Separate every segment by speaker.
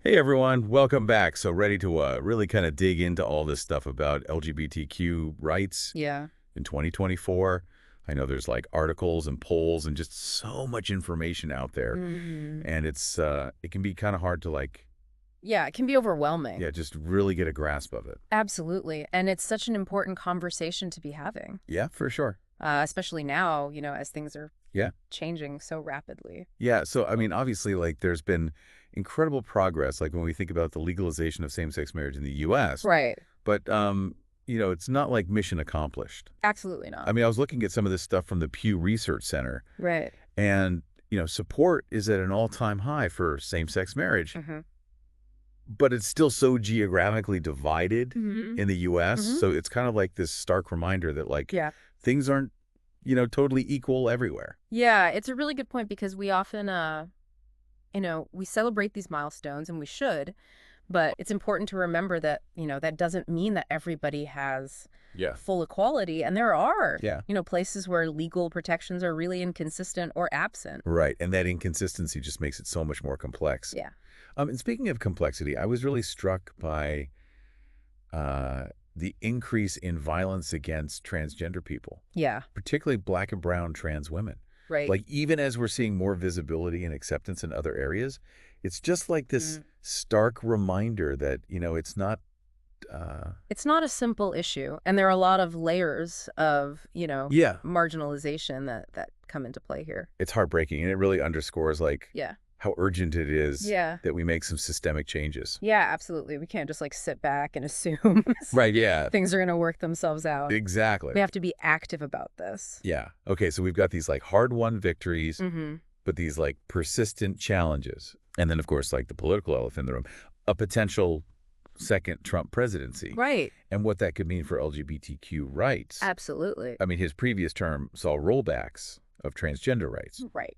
Speaker 1: Hey everyone, welcome back. So ready to really kind of dig into all this stuff about LGBTQ rights
Speaker 2: Yeah.
Speaker 1: in 2024. I know there's like articles and polls and just so much information out there,
Speaker 2: hmm
Speaker 1: and it can be kind of hard to
Speaker 2: Yeah, it can be overwhelming.
Speaker 1: yeah, just really get a grasp of it.
Speaker 2: Absolutely. And it's such an important conversation to be having,
Speaker 1: Yeah, for sure.
Speaker 2: especially now, as things are
Speaker 1: Yeah.
Speaker 2: changing so rapidly.
Speaker 1: Yeah, so I mean, obviously like there's been incredible progress like when we think about the legalization of same-sex marriage in the US,
Speaker 2: Right.
Speaker 1: but it's not like mission accomplished.
Speaker 2: Absolutely not.
Speaker 1: I mean, I was looking at some of this stuff from the Pew Research Center,
Speaker 2: Right.
Speaker 1: and, support is at an all-time high for same-sex marriage,
Speaker 2: hmm
Speaker 1: but it's still so geographically divided
Speaker 2: hmm
Speaker 1: in the U.S.,
Speaker 2: hmm
Speaker 1: so it's kind of like this stark reminder that, like,
Speaker 2: Yeah.
Speaker 1: things aren't, totally equal everywhere.
Speaker 2: Yeah, it's a really good point because we often, we celebrate these milestones and we should, but it's important to remember that, that doesn't mean that everybody has
Speaker 1: Yeah.
Speaker 2: full equality. And there are,
Speaker 1: Yeah.
Speaker 2: places where legal protections are really inconsistent or absent.
Speaker 1: Right, and that inconsistency just makes it so much more complex.
Speaker 2: Yeah.
Speaker 1: And speaking of complexity, I was really struck by the increase in violence against transgender people,
Speaker 2: Yeah.
Speaker 1: particularly Black and brown trans women.
Speaker 2: Right.
Speaker 1: Like, even as we're seeing more visibility and acceptance in other areas, it's just like this
Speaker 2: Mm.
Speaker 1: stark reminder that,
Speaker 2: It's not a simple issue. And there are a lot of layers of,
Speaker 1: yeah,
Speaker 2: marginalization that come into play here.
Speaker 1: it's heartbreaking. And it really underscores, like,
Speaker 2: Yeah.
Speaker 1: how urgent it is
Speaker 2: Yeah.
Speaker 1: that we make some systemic changes.
Speaker 2: Yeah, absolutely. We can't just sit back and assume
Speaker 1: Right, yeah,
Speaker 2: things are going to work themselves out.
Speaker 1: exactly.
Speaker 2: We have to be active about this.
Speaker 1: Yeah. Okay, so we've got these, like, hard-won victories,
Speaker 2: Mm-hmm.
Speaker 1: but these, like, persistent challenges. And then, of course, like the political elephant in the room, a potential second Trump presidency
Speaker 2: Right.
Speaker 1: and what that could mean for LGBTQ rights.
Speaker 2: Absolutely.
Speaker 1: I mean, his previous term saw rollbacks of transgender rights,
Speaker 2: Right.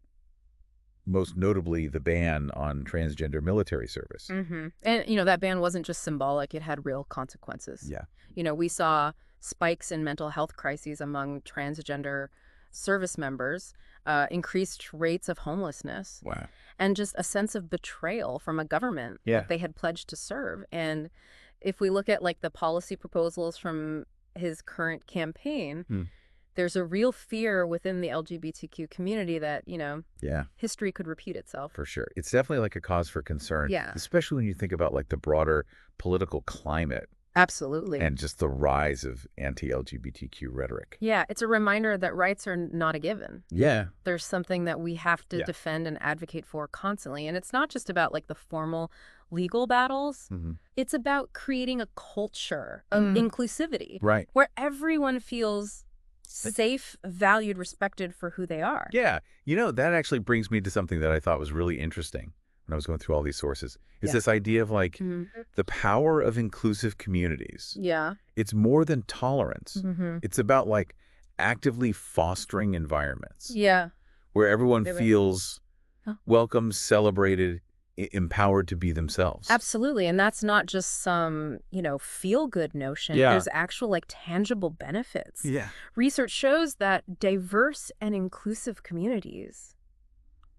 Speaker 1: most notably the ban on transgender military service.
Speaker 2: Mm-hmm. And, that ban wasn't just symbolic. It had real consequences.
Speaker 1: Yeah.
Speaker 2: We saw spikes in mental health crises among transgender service members, increased rates of homelessness,
Speaker 1: Wow.
Speaker 2: and just a sense of betrayal from a government
Speaker 1: Yeah.
Speaker 2: that they had pledged to serve. And if we look at the policy proposals from his current campaign,
Speaker 1: Hmm.
Speaker 2: there's a real fear within the LGBTQ community that,
Speaker 1: Yeah,
Speaker 2: history could repeat itself.
Speaker 1: for sure. It's definitely like a cause for concern,
Speaker 2: Yeah.
Speaker 1: especially when you think about like the broader political climate
Speaker 2: Absolutely.
Speaker 1: and just the rise of anti-LGBTQ rhetoric.
Speaker 2: Yeah, it's a reminder that rights are not a given.
Speaker 1: Yeah.
Speaker 2: There's something that we have to
Speaker 1: Yeah.
Speaker 2: defend and advocate for constantly. And it's not just about the formal legal battles.
Speaker 1: Hmm.
Speaker 2: It's about creating a culture of inclusivity
Speaker 1: Right.
Speaker 2: where everyone feels safe, valued, respected for who they are.
Speaker 1: Yeah. That actually brings me to something that I thought was really interesting when I was going through all these sources, is
Speaker 2: Yeah.
Speaker 1: this idea of like
Speaker 2: Mhm.
Speaker 1: the power of inclusive communities.
Speaker 2: Yeah.
Speaker 1: It's more than tolerance.
Speaker 2: Mm-hmm.
Speaker 1: It's about like actively fostering environments
Speaker 2: Yeah.
Speaker 1: where everyone
Speaker 2: Right.
Speaker 1: feels
Speaker 2: Huh.
Speaker 1: welcome, celebrated, empowered to be themselves.
Speaker 2: Absolutely. And that's not just some, feel-good notion.
Speaker 1: Yeah.
Speaker 2: There's actual, tangible benefits.
Speaker 1: Yeah.
Speaker 2: Research shows that diverse and inclusive communities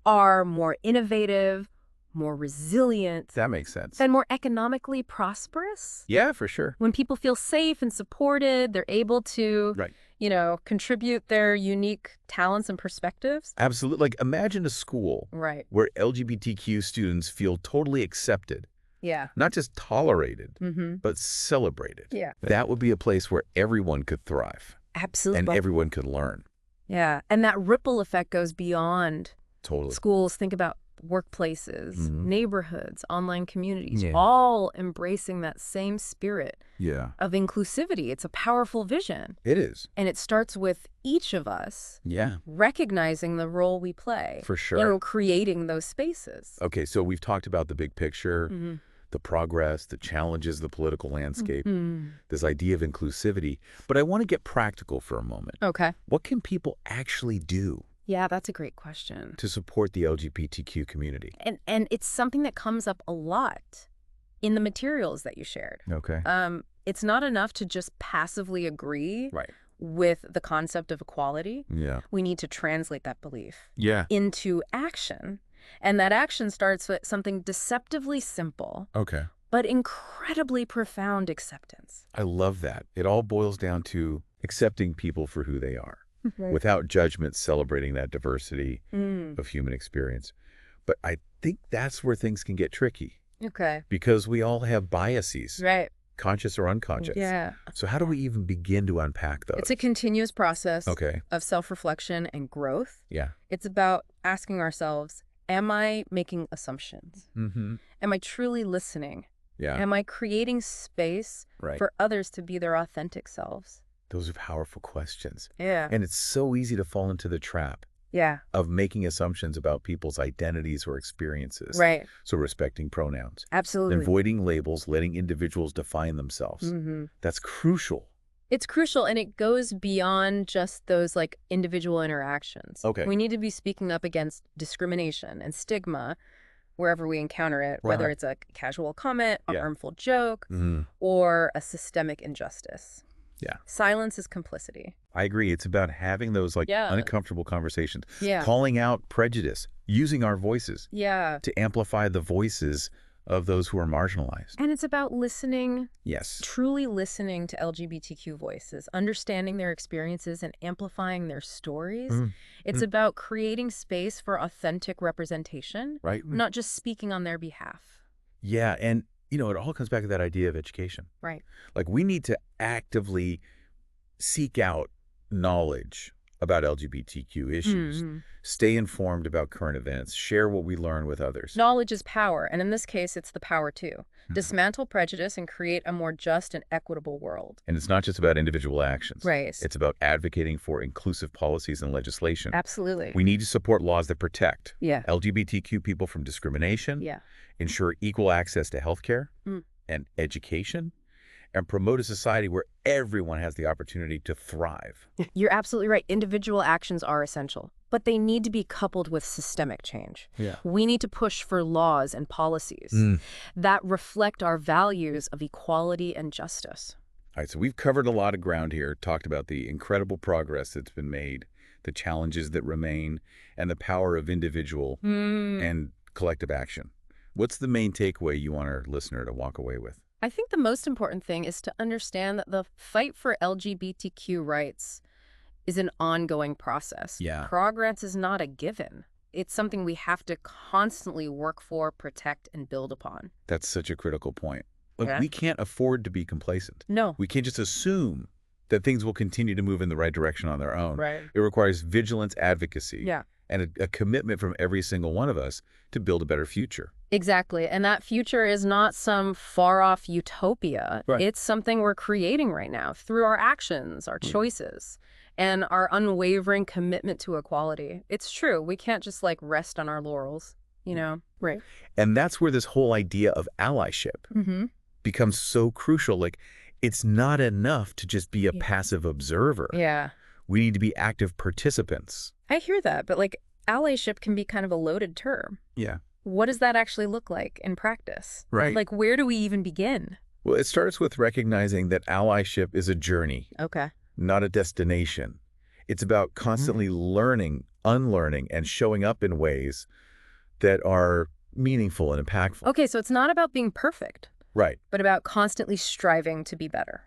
Speaker 2: are more innovative, more resilient,
Speaker 1: That makes sense.
Speaker 2: and more economically prosperous.
Speaker 1: Yeah, for sure.
Speaker 2: When people feel safe and supported, they're able to,
Speaker 1: Right.
Speaker 2: contribute their unique talents and perspectives.
Speaker 1: Absolutely. Like, imagine a school
Speaker 2: Right.
Speaker 1: where LGBTQ students feel totally accepted,
Speaker 2: Yeah.
Speaker 1: not just tolerated,
Speaker 2: Mm-hmm.
Speaker 1: but celebrated.
Speaker 2: Yeah.
Speaker 1: That would be a place where everyone could thrive and
Speaker 2: Absolutely.
Speaker 1: everyone could learn.
Speaker 2: Yeah. And that ripple effect goes beyond
Speaker 1: Totally.
Speaker 2: schools. Think about workplaces,
Speaker 1: Mhm.
Speaker 2: neighborhoods, online communities,
Speaker 1: Yeah.
Speaker 2: all embracing that same spirit
Speaker 1: Yeah.
Speaker 2: of inclusivity. It's a powerful vision.
Speaker 1: It is.
Speaker 2: And it starts with each of us
Speaker 1: Yeah,
Speaker 2: recognizing the role we play,
Speaker 1: for sure.
Speaker 2: creating those spaces.
Speaker 1: Okay, so we've talked about the big picture,
Speaker 2: Mm-hmm.
Speaker 1: the progress, the challenges, the political landscape,
Speaker 2: Mm-hmm.
Speaker 1: this idea of inclusivity. But I want to get practical for a moment.
Speaker 2: Okay.
Speaker 1: What can people actually do
Speaker 2: Yeah, that's a great question.
Speaker 1: to support the LGBTQ community?
Speaker 2: And it's something that comes up a lot in the materials that you shared.
Speaker 1: Okay.
Speaker 2: It's not enough to just passively agree
Speaker 1: Right.
Speaker 2: with the concept of equality.
Speaker 1: Yeah.
Speaker 2: We need to translate that belief
Speaker 1: Yeah.
Speaker 2: into action. And that action starts with something deceptively simple,
Speaker 1: Okay.
Speaker 2: but incredibly profound acceptance.
Speaker 1: I love that. It all boils down to accepting people for who they are,
Speaker 2: Right.
Speaker 1: without judgment, celebrating that diversity
Speaker 2: Mm.
Speaker 1: of human experience. But I think that's where things can get tricky
Speaker 2: Okay.
Speaker 1: because we all have biases,
Speaker 2: Right.
Speaker 1: conscious or unconscious.
Speaker 2: Yeah.
Speaker 1: So how do we even begin to unpack those?
Speaker 2: It's a continuous process
Speaker 1: Okay.
Speaker 2: of self-reflection and growth.
Speaker 1: Yeah.
Speaker 2: It's about asking ourselves, am I making assumptions?
Speaker 1: Mm-hmm.
Speaker 2: Am I truly listening?
Speaker 1: Yeah.
Speaker 2: Am I creating space
Speaker 1: Right.
Speaker 2: for others to be their authentic selves?
Speaker 1: Those are powerful questions.
Speaker 2: Yeah.
Speaker 1: And it's so easy to fall into the trap
Speaker 2: Yeah.
Speaker 1: of making assumptions about people's identities or experiences.
Speaker 2: Right.
Speaker 1: So respecting pronouns,
Speaker 2: Absolutely.
Speaker 1: avoiding labels, letting individuals define themselves.
Speaker 2: Mm-hmm.
Speaker 1: That's crucial.
Speaker 2: It's crucial, and it goes beyond just those like individual interactions.
Speaker 1: Okay.
Speaker 2: We need to be speaking up against discrimination and stigma wherever we encounter it, whether
Speaker 1: Right.
Speaker 2: it's a casual comment, a
Speaker 1: Yeah.
Speaker 2: harmful joke,
Speaker 1: Mhm.
Speaker 2: or a systemic injustice.
Speaker 1: Yeah.
Speaker 2: Silence is complicity.
Speaker 1: I agree. It's about having those
Speaker 2: Yeah.
Speaker 1: uncomfortable conversations,
Speaker 2: Yeah.
Speaker 1: calling out prejudice, using our voices
Speaker 2: Yeah.
Speaker 1: to amplify the voices of those who are marginalized.
Speaker 2: And it's about listening,
Speaker 1: Yes.
Speaker 2: truly listening to LGBTQ voices, understanding their experiences and amplifying their stories.
Speaker 1: Mm.
Speaker 2: It's about creating space for authentic representation,
Speaker 1: Right?
Speaker 2: not just speaking on their behalf.
Speaker 1: Yeah. And, it all comes back to that idea of education.
Speaker 2: Right.
Speaker 1: Like we need to actively seek out knowledge about LGBTQ issues,
Speaker 2: Mhm.
Speaker 1: stay informed about current events, share what we learn with others.
Speaker 2: Knowledge is power, and in this case, it's the power to
Speaker 1: Mhm.
Speaker 2: dismantle prejudice and create a more just and equitable world.
Speaker 1: And it's not just about individual actions.
Speaker 2: Right.
Speaker 1: It's about advocating for inclusive policies and legislation.
Speaker 2: Absolutely.
Speaker 1: We need to support laws that protect
Speaker 2: Yeah.
Speaker 1: LGBTQ people from discrimination,
Speaker 2: Yeah.
Speaker 1: ensure equal access to healthcare
Speaker 2: Mm.
Speaker 1: and education, and promote a society where everyone has the opportunity to thrive.
Speaker 2: You're absolutely right. Individual actions are essential, but they need to be coupled with systemic change.
Speaker 1: Yeah.
Speaker 2: We need to push for laws and policies
Speaker 1: Mm.
Speaker 2: that reflect our values of equality and justice.
Speaker 1: All right, so we've covered a lot of ground here, talked about the incredible progress that's been made, the challenges that remain, and the power of individual and collective action. What's the main takeaway you want our listener to walk away with?
Speaker 2: I think the most important thing is to understand that the fight for LGBTQ rights is an ongoing process.
Speaker 1: Yeah.
Speaker 2: Progress is not a given. It's something we have to constantly work for, protect, and build upon.
Speaker 1: That's such a critical point. Look,
Speaker 2: Yeah.
Speaker 1: we can't afford to be complacent.
Speaker 2: No.
Speaker 1: We can't just assume that things will continue to move in the right direction on their own.
Speaker 2: Right.
Speaker 1: It requires vigilance, advocacy,
Speaker 2: Yeah.
Speaker 1: and a commitment from every single one of us to build a better future.
Speaker 2: Exactly. And that future is not some far-off utopia.
Speaker 1: Right.
Speaker 2: It's something we're creating right now through our actions, our choices, and our unwavering commitment to equality. It's true. We can't just rest on our laurels, Right.
Speaker 1: And that's where this whole idea of allyship
Speaker 2: Mm-hmm.
Speaker 1: becomes so crucial. It's not enough to just be a
Speaker 2: Yeah.
Speaker 1: passive observer.
Speaker 2: Yeah.
Speaker 1: We need to be active participants.
Speaker 2: I hear that, but allyship can be kind of a loaded term.
Speaker 1: Yeah.
Speaker 2: What does that actually look like in practice?
Speaker 1: Right.
Speaker 2: Where do we even begin?
Speaker 1: Well, it starts with recognizing that allyship is a journey,
Speaker 2: Okay.
Speaker 1: not a destination. It's about constantly learning, unlearning, and showing up in ways that are meaningful and impactful.
Speaker 2: Okay, so it's not about being perfect,
Speaker 1: Right.
Speaker 2: but about constantly striving to be better.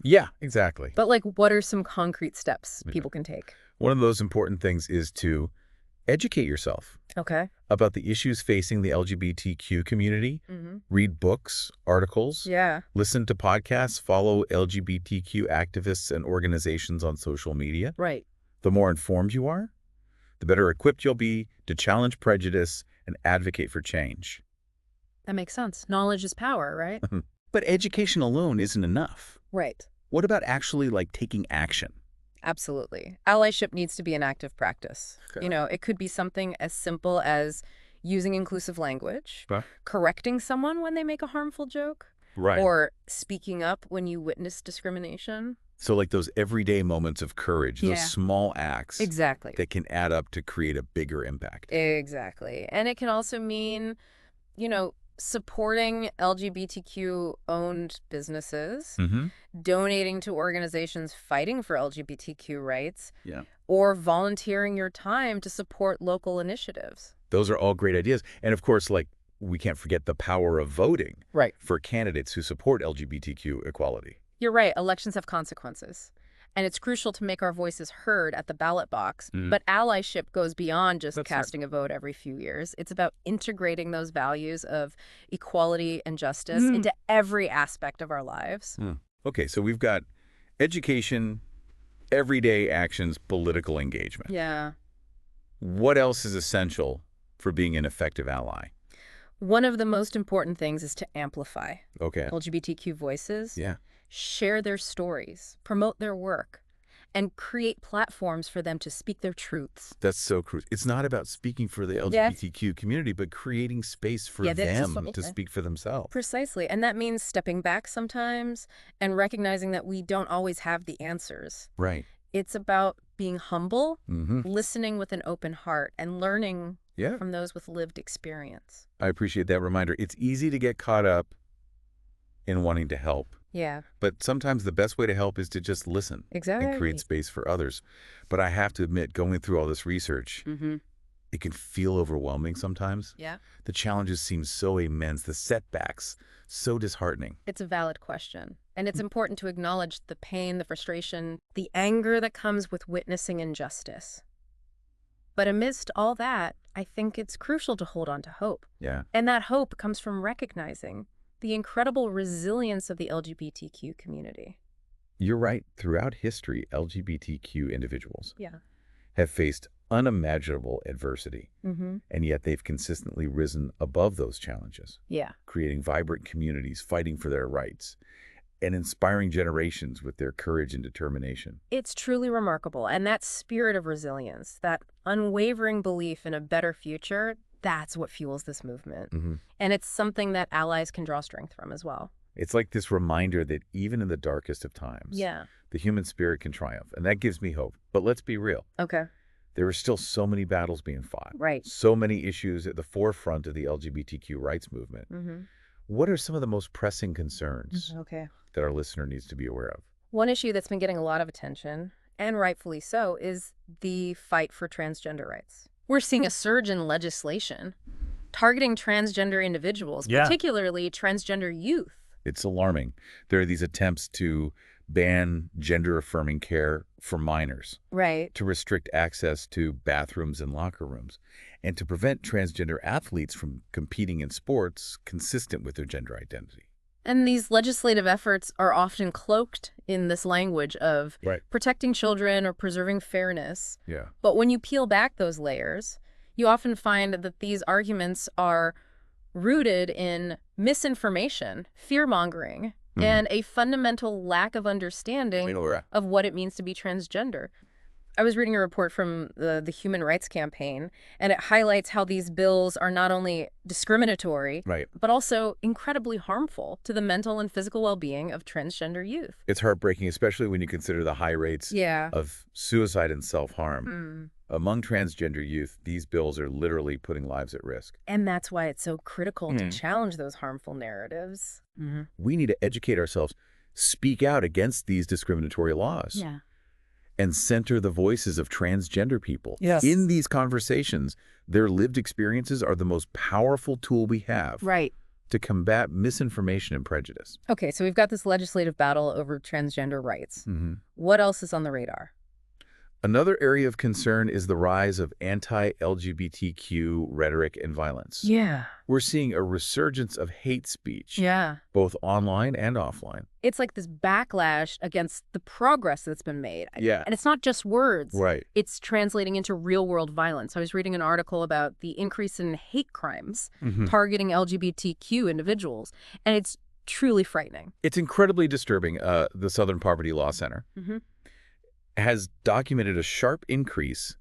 Speaker 1: Yeah, exactly.
Speaker 2: But what are some concrete steps
Speaker 1: Yeah.
Speaker 2: people can take?
Speaker 1: One of those important things is to educate yourself
Speaker 2: Okay.
Speaker 1: about the issues facing the LGBTQ community.
Speaker 2: Mm-hmm.
Speaker 1: Read books, articles,
Speaker 2: Yeah.
Speaker 1: listen to podcasts, follow LGBTQ activists and organizations on social media.
Speaker 2: Right.
Speaker 1: The more informed you are, the better equipped you'll be to challenge prejudice and advocate for change.
Speaker 2: That makes sense. Knowledge is power, right?
Speaker 1: But education alone isn't enough.
Speaker 2: Right.
Speaker 1: What about actually taking action?
Speaker 2: Absolutely. Allyship needs to be an active practice.
Speaker 1: Okay.
Speaker 2: It could be something as simple as using inclusive language,
Speaker 1: Okay.
Speaker 2: correcting someone when they make a harmful joke,
Speaker 1: Right.
Speaker 2: or speaking up when you witness discrimination.
Speaker 1: So those everyday moments of courage,
Speaker 2: Yeah.
Speaker 1: those small acts
Speaker 2: Exactly.
Speaker 1: that can add up to create a bigger impact.
Speaker 2: Exactly. And it can also mean, Supporting LGBTQ-owned businesses,
Speaker 1: Mm-hmm.
Speaker 2: donating to organizations fighting for LGBTQ rights,
Speaker 1: Yeah.
Speaker 2: or volunteering your time to support local initiatives.
Speaker 1: Those are all great ideas. And of course, like, we can't forget the power of voting
Speaker 2: Right.
Speaker 1: for candidates who support LGBTQ equality.
Speaker 2: You're right, elections have consequences. And it's crucial to make our voices heard at the ballot box.
Speaker 1: Mm.
Speaker 2: But allyship goes beyond just
Speaker 1: That's
Speaker 2: casting a vote every few years. It's about integrating those values of equality and justice into every aspect of our lives.
Speaker 1: Okay, so we've got education, everyday actions, political engagement.
Speaker 2: Yeah.
Speaker 1: What else is essential for being an effective ally?
Speaker 2: One of the most important things is to amplify
Speaker 1: Okay.
Speaker 2: LGBTQ voices,
Speaker 1: Yeah.
Speaker 2: share their stories, promote their work, and create platforms for them to speak their truths.
Speaker 1: That's so crucial. It's not about speaking for the LGBTQ community, but creating space for them to speak for themselves.
Speaker 2: Precisely. And that means stepping back sometimes and recognizing that we don't always have the answers.
Speaker 1: Right.
Speaker 2: It's about being humble,
Speaker 1: Mm-hmm.
Speaker 2: listening with an open heart, and learning
Speaker 1: Yeah.
Speaker 2: from those with lived experience.
Speaker 1: I appreciate that reminder. It's easy to get caught up in wanting to help.
Speaker 2: Yeah,
Speaker 1: But sometimes the best way to help is to just listen
Speaker 2: exactly.
Speaker 1: and create space for others. But I have to admit, going through all this research, it can feel overwhelming sometimes.
Speaker 2: Yeah.
Speaker 1: The challenges seem so immense, the setbacks so disheartening.
Speaker 2: It's a valid question. And it's important to acknowledge the pain, the frustration, the anger that comes with witnessing injustice. But amidst all that, I think it's crucial to hold on to hope.
Speaker 1: Yeah.
Speaker 2: And that hope comes from recognizing the incredible resilience of the LGBTQ community.
Speaker 1: You're right. Throughout history, LGBTQ individuals
Speaker 2: Yeah.
Speaker 1: have faced unimaginable adversity, and yet they've consistently risen above those challenges,
Speaker 2: Yeah.
Speaker 1: creating vibrant communities, fighting for their rights, and inspiring generations with their courage and determination.
Speaker 2: It's truly remarkable. And that spirit of resilience, that unwavering belief in a better future, that's what fuels this movement. And it's something that allies can draw strength from as well.
Speaker 1: It's like this reminder that even in the darkest of times, the human spirit can triumph, and that gives me hope. But let's be real.
Speaker 2: Okay.
Speaker 1: There are still so many battles being fought.
Speaker 2: Right.
Speaker 1: So many issues at the forefront of the LGBTQ rights movement. What are some of the most pressing concerns
Speaker 2: Okay.
Speaker 1: that our listener needs to be aware of?
Speaker 2: One issue that's been getting a lot of attention, and rightfully so, is the fight for transgender rights. We're seeing a surge in legislation targeting transgender individuals, particularly transgender youth.
Speaker 1: It's alarming. There are these attempts to ban gender-affirming care for minors,
Speaker 2: Right.
Speaker 1: to restrict access to bathrooms and locker rooms, and to prevent transgender athletes from competing in sports consistent with their gender identity.
Speaker 2: And these legislative efforts are often cloaked in this language of protecting children or preserving fairness.
Speaker 1: Yeah.
Speaker 2: But when you peel back those layers, you often find that these arguments are rooted in misinformation, fear-mongering, and a fundamental lack of understanding of what it means to be transgender. I was reading a report from the Human Rights Campaign, and it highlights how these bills are not only discriminatory, but also incredibly harmful to the mental and physical well-being of transgender youth.
Speaker 1: It's heartbreaking, especially when you consider the high rates of suicide and self-harm. Among transgender youth, these bills are literally putting lives at risk.
Speaker 2: And that's why it's so critical to challenge those harmful narratives.
Speaker 1: We need to educate ourselves, speak out against these discriminatory laws. And center the voices of transgender people. In these conversations, their lived experiences are the most powerful tool we have to combat misinformation and prejudice.
Speaker 2: Okay, so we've got this legislative battle over transgender rights. What else is on the radar?
Speaker 1: Another area of concern is the rise of anti-LGBTQ rhetoric and violence. We're seeing a resurgence of hate speech, both online and offline.
Speaker 2: It's like this backlash against the progress that's been made. And it's not just words. It's translating into real-world violence. I was reading an article about the increase in hate crimes targeting LGBTQ individuals, and it's truly frightening.
Speaker 1: It's incredibly disturbing. The Southern Poverty Law Center has documented a sharp increase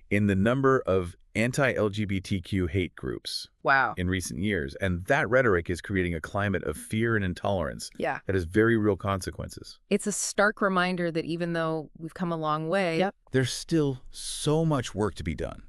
Speaker 1: in the number of anti-LGBTQ hate groups in recent years. And that rhetoric is creating a climate of fear and intolerance that has very real consequences.
Speaker 2: It's a stark reminder that even though we've come a long way,
Speaker 1: there's still so much work to be done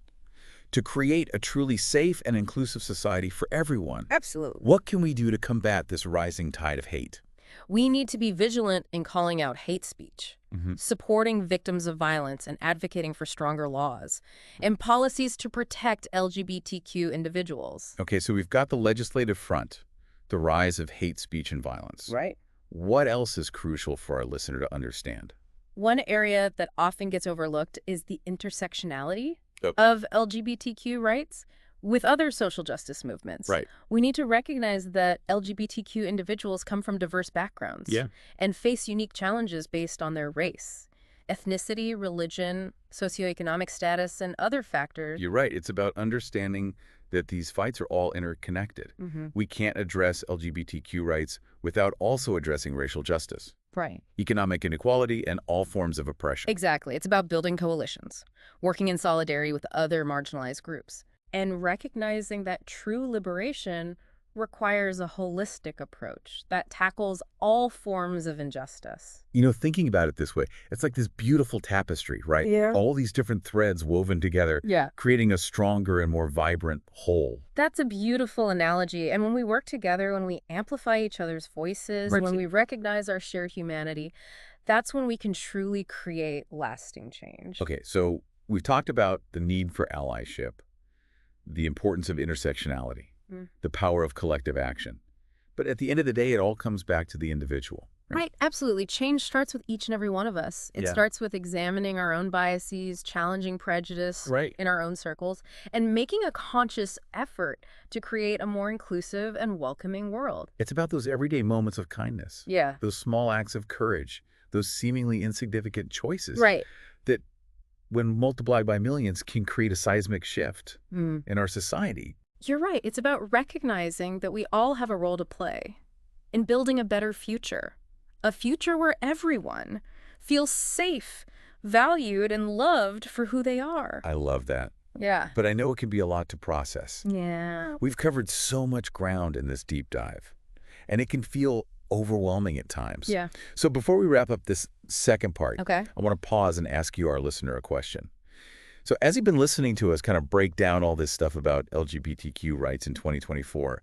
Speaker 1: to create a truly safe and inclusive society for everyone.
Speaker 2: Absolutely.
Speaker 1: What can we do to combat this rising tide of hate?
Speaker 2: We need to be vigilant in calling out hate speech,
Speaker 1: Hmm.
Speaker 2: supporting victims of violence and advocating for stronger laws, and policies to protect LGBTQ individuals.
Speaker 1: Okay, so we've got the legislative front, the rise of hate speech and violence.
Speaker 2: Right.
Speaker 1: What else is crucial for our listener to understand?
Speaker 2: One area that often gets overlooked is the intersectionality
Speaker 1: Oh.
Speaker 2: of LGBTQ rights with other social justice movements.
Speaker 1: Right.
Speaker 2: We need to recognize that LGBTQ individuals come from diverse backgrounds
Speaker 1: Yeah.
Speaker 2: and face unique challenges based on their race, ethnicity, religion, socioeconomic status, and other factors.
Speaker 1: You're right. It's about understanding that these fights are all interconnected. We can't address LGBTQ rights without also addressing racial justice,
Speaker 2: Right.
Speaker 1: economic inequality, and all forms of oppression.
Speaker 2: Exactly. It's about building coalitions, working in solidarity with other marginalized groups, and recognizing that true liberation requires a holistic approach that tackles all forms of injustice.
Speaker 1: You know, thinking about it this way, it's like this beautiful tapestry, right?
Speaker 2: Yeah.
Speaker 1: All these different threads woven together,
Speaker 2: Yeah.
Speaker 1: creating a stronger and more vibrant whole.
Speaker 2: That's a beautiful analogy. And when we work together, when we amplify each other's voices,
Speaker 1: Right.
Speaker 2: when we recognize our shared humanity, that's when we can truly create lasting change.
Speaker 1: Okay, so we've talked about the need for allyship, the importance of intersectionality, the power of collective action. But at the end of the day, it all comes back to the individual.
Speaker 2: Right, absolutely. Change starts with each and every one of us. It
Speaker 1: Yeah.
Speaker 2: starts with examining our own biases, challenging prejudice
Speaker 1: Right.
Speaker 2: in our own circles, and making a conscious effort to create a more inclusive and welcoming world.
Speaker 1: It's about those everyday moments of kindness,
Speaker 2: Yeah.
Speaker 1: those small acts of courage, those seemingly insignificant choices
Speaker 2: Right.
Speaker 1: that, when multiplied by millions, can create a seismic shift
Speaker 2: Mm.
Speaker 1: in our society.
Speaker 2: You're right. It's about recognizing that we all have a role to play in building a better future. A future where everyone feels safe, valued, and loved for who they are.
Speaker 1: I love that.
Speaker 2: Yeah.
Speaker 1: But I know it can be a lot to process.
Speaker 2: Yeah.
Speaker 1: We've covered so much ground in this deep dive, and it can feel overwhelming at times.
Speaker 2: Yeah.
Speaker 1: So before we wrap up this second part,
Speaker 2: Okay.
Speaker 1: I want to pause and ask you, our listener, a question. So as you've been listening to us kind of break down all this stuff about LGBTQ rights in 2024,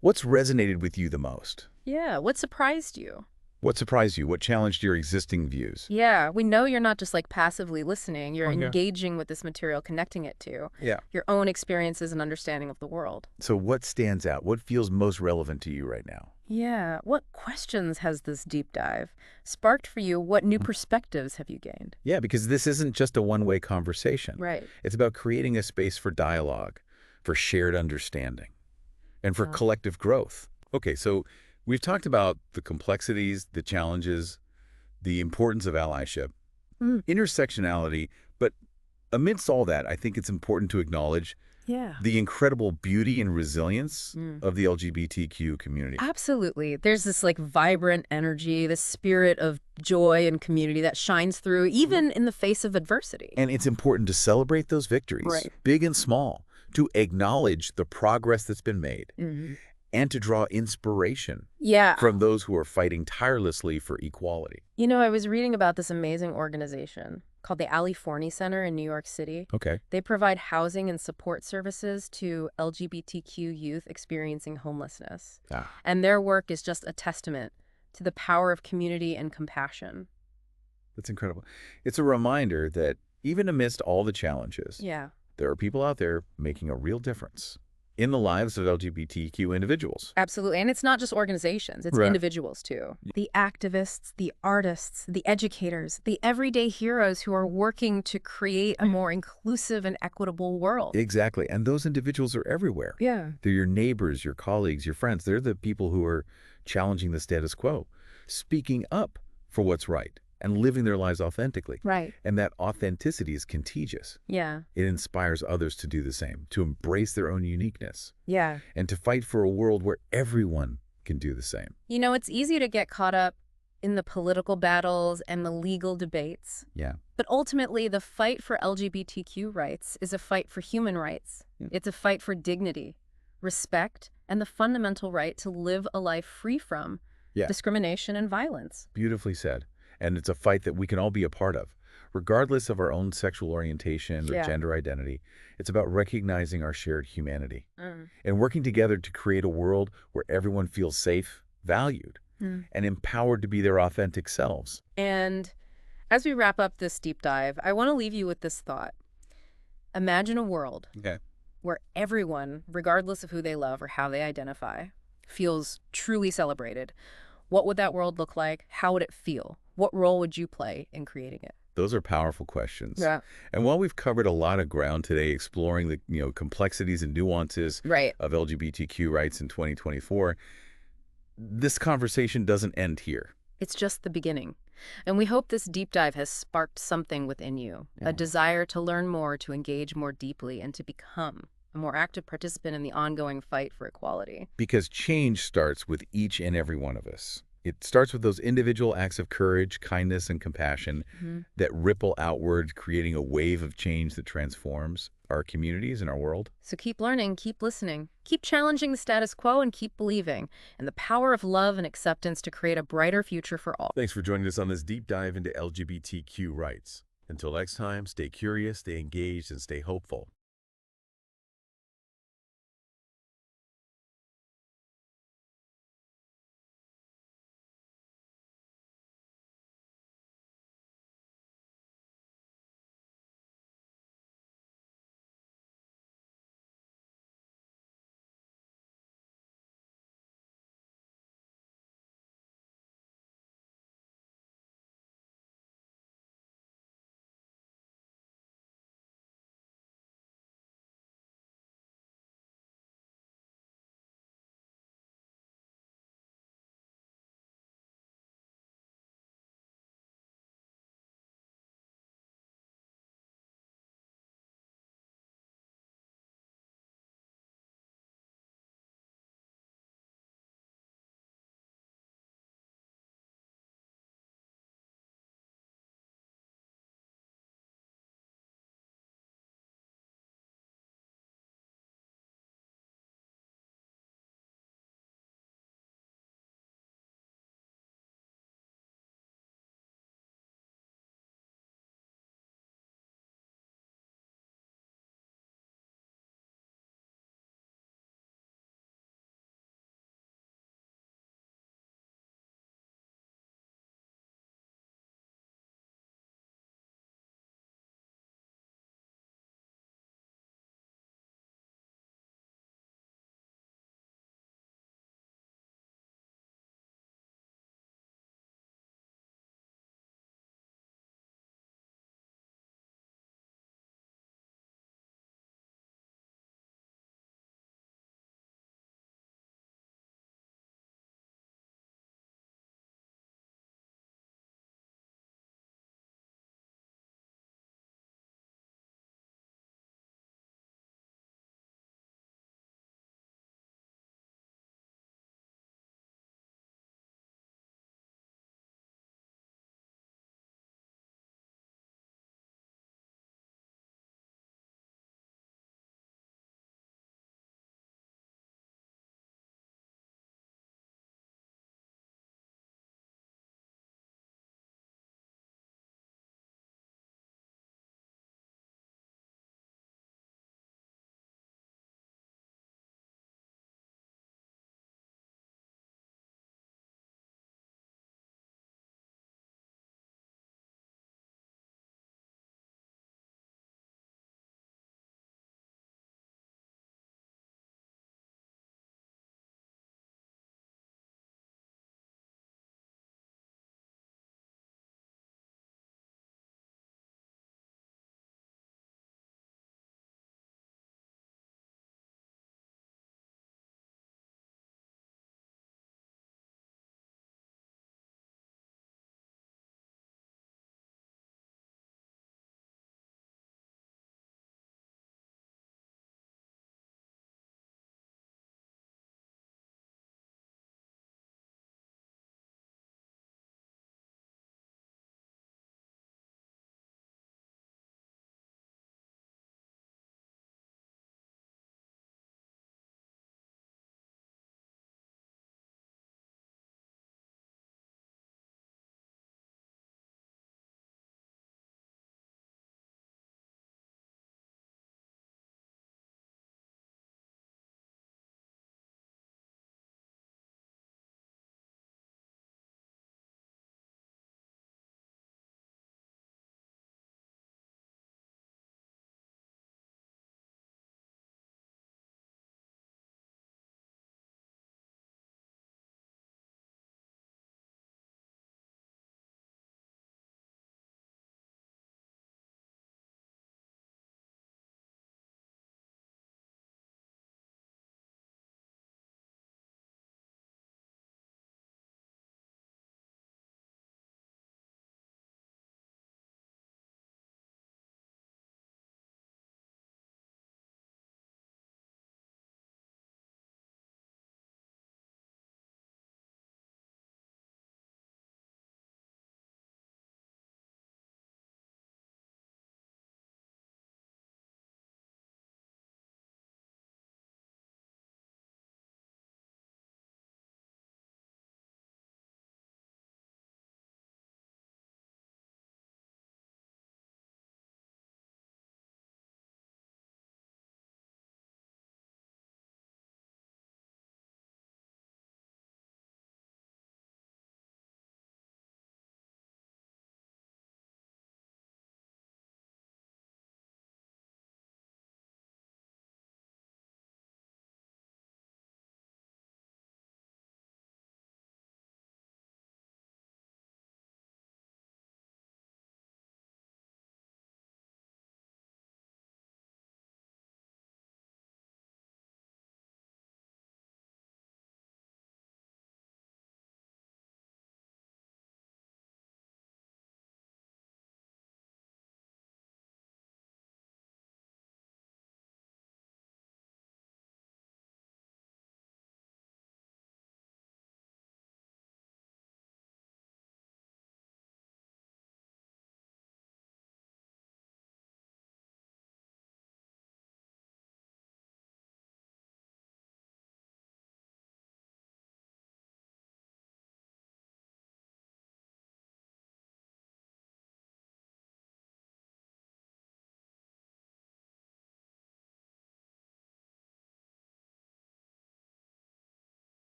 Speaker 1: what's resonated with you the most?
Speaker 2: Yeah. What surprised you?
Speaker 1: What surprised you? What challenged your existing views?
Speaker 2: Yeah, we know you're not just like passively listening. You're
Speaker 1: Okay.
Speaker 2: engaging with this material, connecting it to
Speaker 1: Yeah.
Speaker 2: your own experiences and understanding of the world.
Speaker 1: So what stands out? What feels most relevant to you right now?
Speaker 2: Yeah. What questions has this deep dive sparked for you? What new perspectives have you gained?
Speaker 1: Yeah, because this isn't just a one-way conversation.
Speaker 2: Right.
Speaker 1: It's about creating a space for dialogue, for shared understanding, and for
Speaker 2: Yeah.
Speaker 1: collective growth. Okay, so we've talked about the complexities, the challenges, the importance of allyship, intersectionality, but amidst all that, I think it's important to acknowledge
Speaker 2: Yeah.
Speaker 1: the incredible beauty and resilience of the LGBTQ community.
Speaker 2: Absolutely. There's this like vibrant energy, this spirit of joy and community that shines through even in the face of adversity.
Speaker 1: And it's important to celebrate those victories,
Speaker 2: Right.
Speaker 1: big and small, to acknowledge the progress that's been made, and to draw inspiration
Speaker 2: Yeah.
Speaker 1: from those who are fighting tirelessly for equality.
Speaker 2: You know, I was reading about this amazing organization called the Ali Forney Center in New York City.
Speaker 1: Okay.
Speaker 2: They provide housing and support services to LGBTQ youth experiencing homelessness.
Speaker 1: Ah,
Speaker 2: And their work is just a testament to the power of community and compassion.
Speaker 1: that's incredible. It's a reminder that even amidst all the challenges,
Speaker 2: Yeah.
Speaker 1: there are people out there making a real difference in the lives of LGBTQ individuals.
Speaker 2: Absolutely. And it's not just organizations, it's
Speaker 1: Right.
Speaker 2: individuals too. The activists, the artists, the educators, the everyday heroes who are working to create a more inclusive and equitable world.
Speaker 1: Exactly. And those individuals are everywhere.
Speaker 2: Yeah.
Speaker 1: They're your neighbors, your colleagues, your friends. They're the people who are challenging the status quo, speaking up for what's right, and living their lives authentically.
Speaker 2: Right.
Speaker 1: And that authenticity is contagious.
Speaker 2: Yeah.
Speaker 1: It inspires others to do the same, to embrace their own uniqueness,
Speaker 2: Yeah.
Speaker 1: and to fight for a world where everyone can do the same.
Speaker 2: You know, it's easy to get caught up in the political battles and the legal debates.
Speaker 1: Yeah.
Speaker 2: But ultimately, the fight for LGBTQ rights is a fight for human rights.
Speaker 1: Yeah.
Speaker 2: It's a fight for dignity, respect, and the fundamental right to live a life free from
Speaker 1: Yeah.
Speaker 2: discrimination and violence.
Speaker 1: Beautifully said. And it's a fight that we can all be a part of. regardless of our own sexual orientation or
Speaker 2: Yeah.
Speaker 1: gender identity. It's about recognizing our shared humanity
Speaker 2: Mm.
Speaker 1: and working together to create a world where everyone feels safe, valued,
Speaker 2: Mm.
Speaker 1: and empowered to be their authentic selves.
Speaker 2: And as we wrap up this deep dive, I want to leave you with this thought. Imagine a world
Speaker 1: Okay.
Speaker 2: where everyone, regardless of who they love or how they identify, feels truly celebrated. What would that world look like? How would it feel? What role would you play in creating it?
Speaker 1: Those are powerful questions.
Speaker 2: Yeah.
Speaker 1: And while we've covered a lot of ground today exploring the, complexities and nuances
Speaker 2: Right.
Speaker 1: of LGBTQ rights in 2024, this conversation doesn't end here.
Speaker 2: It's just the beginning. And we hope this deep dive has sparked something within you, a
Speaker 1: Yeah.
Speaker 2: desire to learn more, to engage more deeply, and to become a more active participant in the ongoing fight for equality.
Speaker 1: Because change starts with each and every one of us. It starts with those individual acts of courage, kindness, and compassion
Speaker 2: Mhm.
Speaker 1: that ripple outward, creating a wave of change that transforms our communities and our world.
Speaker 2: So keep learning, keep listening, keep challenging the status quo, and keep believing in the power of love and acceptance to create a brighter future for all.
Speaker 1: Thanks for joining us on this deep dive into LGBTQ rights. Until next time, stay curious, stay engaged, and stay hopeful.